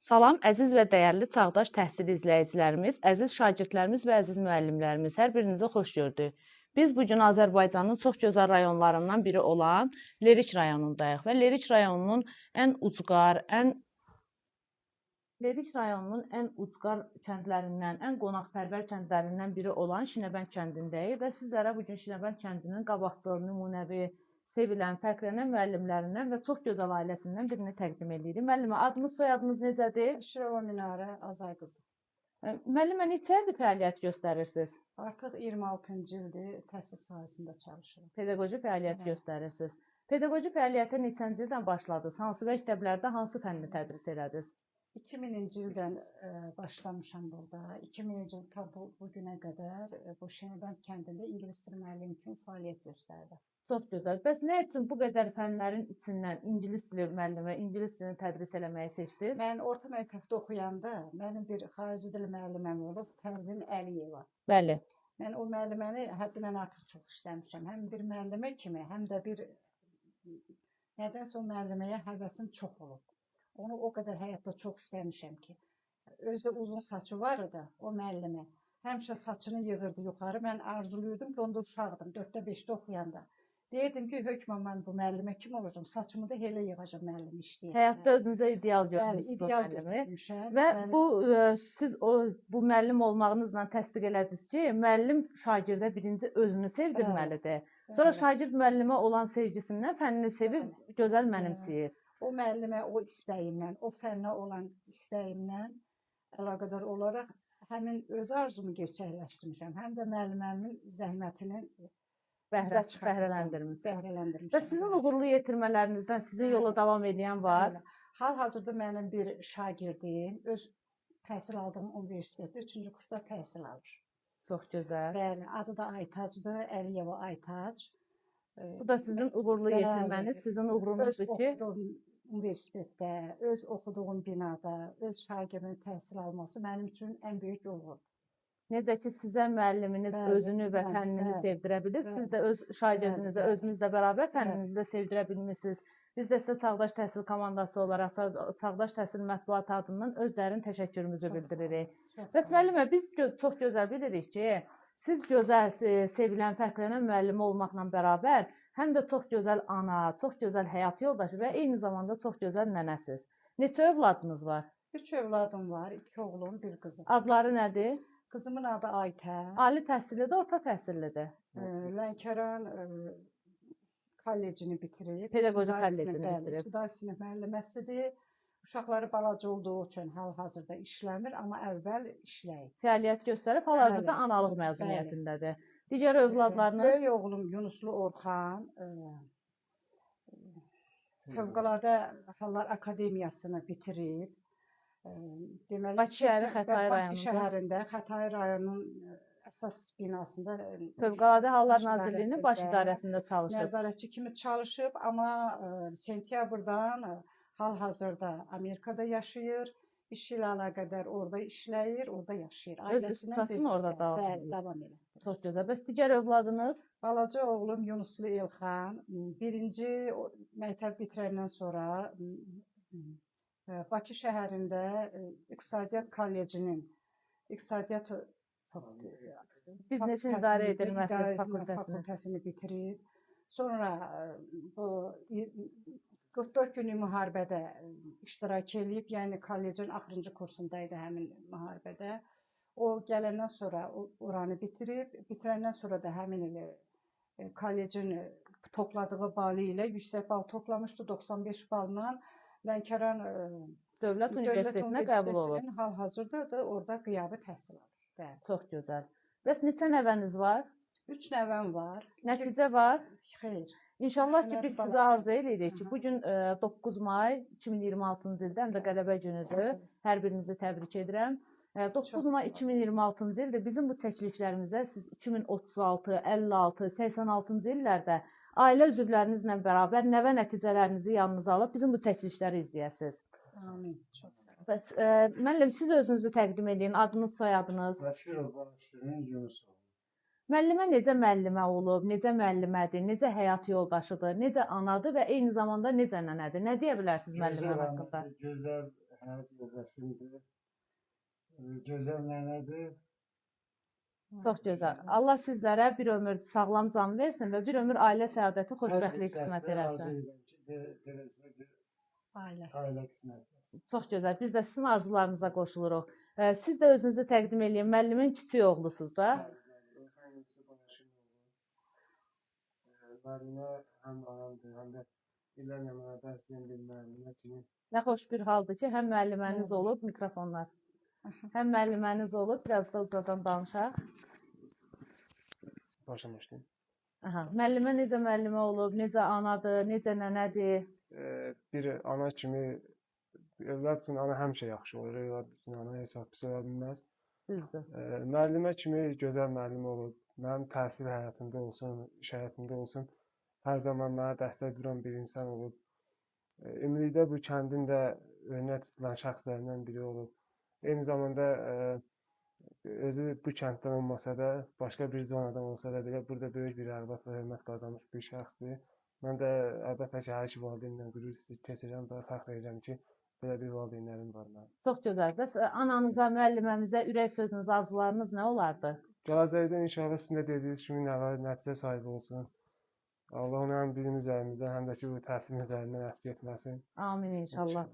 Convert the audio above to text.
Salam, əziz və dəyərli Çağdaş təhsil izləyicilərimiz, əziz şagirdlərimiz və əziz müəllimlərimiz, hər birinizi xoş gördük. Biz bu gün Azərbaycanın çox gözəl rayonlarından biri olan Lerik rayonundayıq və Lerik rayonunun ən ucqar kəndlərindən, ən qonaqpərvər kəndlərindən biri olan Şinəbənd kəndindəyik və sizlərə bu gün Şinəbənd kəndinin qabaqcıl, nümunəvi, sevilən, fərqlənən müəllimlərindən və çox gözəl ailəsindən birini təqdim edirik. Müəllimə, adınız, soyadınız necədir? Şirova Minarə Azay qızı. Müəllimə, neçə ildir fəaliyyət göstərirsiniz? Artıq 26-cı ildir təhsil sahəsində çalışıram. Pedaqoji fəaliyyət göstərirsiniz. Pedaqoji fəaliyyətə neçənci ildən başladınız? Hansı məktəblərdə hansı fənni tədris elədiniz? 2000-ci ildən başlamışam burada. 2000-ci il ta bu günə qədər bu Şinəbənd kəndində ingilis dili müəllimi kimi fəaliyyət göstərdim. Çox gözəl. Bəs nə üçün bu qədər fənlərin içindən ingilis dili müəllimi, ingilis dilini tədris eləməyi seçdiniz? Mən orta məktəbdə oxuyanda mənim bir xarici dil müəlliməm olub, Pərvin Əliyeva. Bəli. Mən o müəlliməni həddindən artıq çox işləmişəm. Həm bir müəllimə kimi, həm də bir nədənsə o müəlliməyə həvəsim çox olub. Onu o qədər həyatda çox istəmişəm ki, özdə uzun saçı var idi o müəllimə. Həmişə saçını yığırdı yuxarı. Mən arzuluyurdum ki, onda uşaqdım, 4-də 5-də oxuyanda. Deyirdim ki, hökmən mən bu müəllimə kim olacağam? Saçımı da elə yığacam müəllim işləyir. Həyatda özünüzə ideal götürmüşsünüz. Bəli, ideal götürmüşəm. Və siz bu müəllim olmağınızla təsdiq elədiniz ki, müəllim şagirdə birinci özünü sevdirməlidir. Sonra şagird müəllimə olan sevgisindən fənnini sevib gözəl mənimsəyir. O müəllimə o istəyimlə, o fənnə olan istəyimlə əlaqədar olaraq həmin öz arzumu gerçəkləşdirmişəm. Həm də müəlliməmin zəhmətinin bəhrələndirmişəm. Və sizin uğurlu yetirmələrinizdən sizin yola davam edən var? Hal-hazırda mənim bir şagirdim öz təhsil aldığım universitetdə 3-cü kursda təhsil alır. Çox gözəl. Bəli, adı da Aytacdır, Əliyeva Aytac. Bu da sizin uğurlu yetirməniz, sizin uğurunuzdur ki, öz oxuduğum universitetdə, öz oxuduğum binada, öz şagirdinin təhsil alması mənim üçün ən böyük uğurdur. Necə ki, sizə müəlliminiz özünü və fənnini sevdirə bilir, siz də öz şagirdinizə özünüzlə bərabər fənninizi də sevdirə bilmişsiniz. Biz də sizə Çağdaş Təhsil komandası olaraq Çağdaş Təhsil mətbuatı adından öz dərin təşəkkürümüzü bildiririk. Bəs müəllimə, biz çox gözəl bilirik ki, siz gözəl, sevilən, fərqlənən müəllimi olmaqla bərabər, həm də çox gözəl ana, çox gözəl həyat yoldaşı və eyni zamanda çox gözəl nənəsiz. Neçə övladınız var? 3 övladım var, 2 oğlum, 1 qızım. Adları nədir? Qızımın adı Aytə. Ali təhsillidir, orta təhsillidir? Lənkəran kollecini bitirib. Pedaqoji kollecini bitirib. İbtidai sinif müəlliməsidir. Uşaqları balaca olduğu üçün hal-hazırda işləmir, amma əvvəl işləyib. Fəaliyyət göstərib, hal-hazırda analıq məzuniyyətindədir. Digər övladlarınız? Böyük oğlum Yunuslu Orxan Fövqəladə Hallar Akademiyasını bitirib. Deməli, Bakı şəhərində, Xətai rayonunun əsas binasında Fövqəladə Hallar Nazirliyinin baş idarəsində çalışıb. Nəzarətçi kimi çalışıb, amma sentyabrdan hal-hazırda Amerikada yaşayır. İş ilə əlaqədar orada işləyir, orada yaşayır. Öz ixtisasını orada davam edir. Çox gözəl. Bəs digər övladınız? Balaca oğlum Yunuslu İlxan birinci məktəb bitirəndən sonra Bakı şəhərində İqtisadiyyat kollecinin İqtisadiyyat Biznesin idarə edilməsi fakültəsini bitirib. Sonra bu 44 günlük müharibədə iştirak edib, yəni kollecin axırıncı kursundaydı həmin müharibədə. O gələndən sonra oranı bitirib, bitirəndən sonra da həmin ilə kollecin topladığı balı ilə yüksək bal toplamışdı, 95 balla. Lənkəran Dövlət Universitetinə qəbul olub. Hal-hazırda da orada qiyabi təhsil alır. Bəli. Çox gözəl. Bəs neçə nəvəniz var? 3 nəvəm var. Nəticə var? Xeyr. İnşallah ki, biz sizə arzu edirik ki, bugün 9 may 2026-cı ildə, həm də qələbə günüdür. Hər birinizi təbrik edirəm. 9 may 2026-cı ildə bizim bu çəkilişlərimizə siz 2036, 56, 86-cı illərdə ailə üzvlərinizlə bərabər nəvə nəticələrinizi yanınıza alıb bizim bu çəkilişləri izləyəsiniz. Amin. Çox sağ olun. Bəs müəllim, siz özünüzü təqdim edin, adınız, soyadınız. Yunusov. Müəllimə necə müəllimə olub, necə müəllimədir, necə həyat yoldaşıdır, necə anadır və eyni zamanda necə nənədir? Nə deyə bilərsiniz müəllimə haqqında? Gözəl həyat yoldaşımdır. Gözəl nənədir. Çox gözəl. Allah sizlərə bir ömür sağlam can versin və bir ömür ailə səadəti, xoşbəxtlik qismət eləsin. Ailə. Ailə qismət eləsin. Çox gözəl. Biz də sizin arzularınıza qoşuluruq. Siz də özünüzü təqdim eləyin. Müəllimin kiçik oğlusunuz da. Müəllimə həm anamdır, həm də illərlə mənə dərs deyən bir müəllimə kimi. Nə xoş bir haldır ki, həm müəlliməniz olub, mikrofonlar. Həm müəlliməniz olub, biraz da ucadan danışaq. Başlamışdım. Aha, müəllimə necə müəllimə olub, necə anadır, necə nənədir? Bir ana kimi övlad üçün ana həmişə yaxşı olur. Övlad üçün ana hesab pis ola bilməz. Düzdür. Müəllimə kimi gözəl müəllim olub. Mənim təhsil həyatımda olsun, iş həyatımda olsun, hər zaman mənə dəstək duran bir insan olub. Ümumilikdə bu kəndin də önünə tutulan şəxslərindən biri olub. Eyni zamanda özü bu kənddən olmasa da, başqa bir zonadan olsa da belə burada böyük bir rəğbət və hörmət qazanmış bir şəxsdir. Mən də əlbəttə ki, hər iki valideynlə qürur keçirirəm və fəxr edirəm ki, belə bir valideynlərim var mənim. Çox gözəl. Bəs ananıza, müəlliməmizə ürək sözünüz, arzularınız nə olardı? Gələcəkdə inşallah sizin də dediyiniz kimi nəticə sahibi olsun. Allah onu həm bizim üzərimizdən, həm də ki, bu təhsil üzərindən əsir etməsin. Amin inşallah.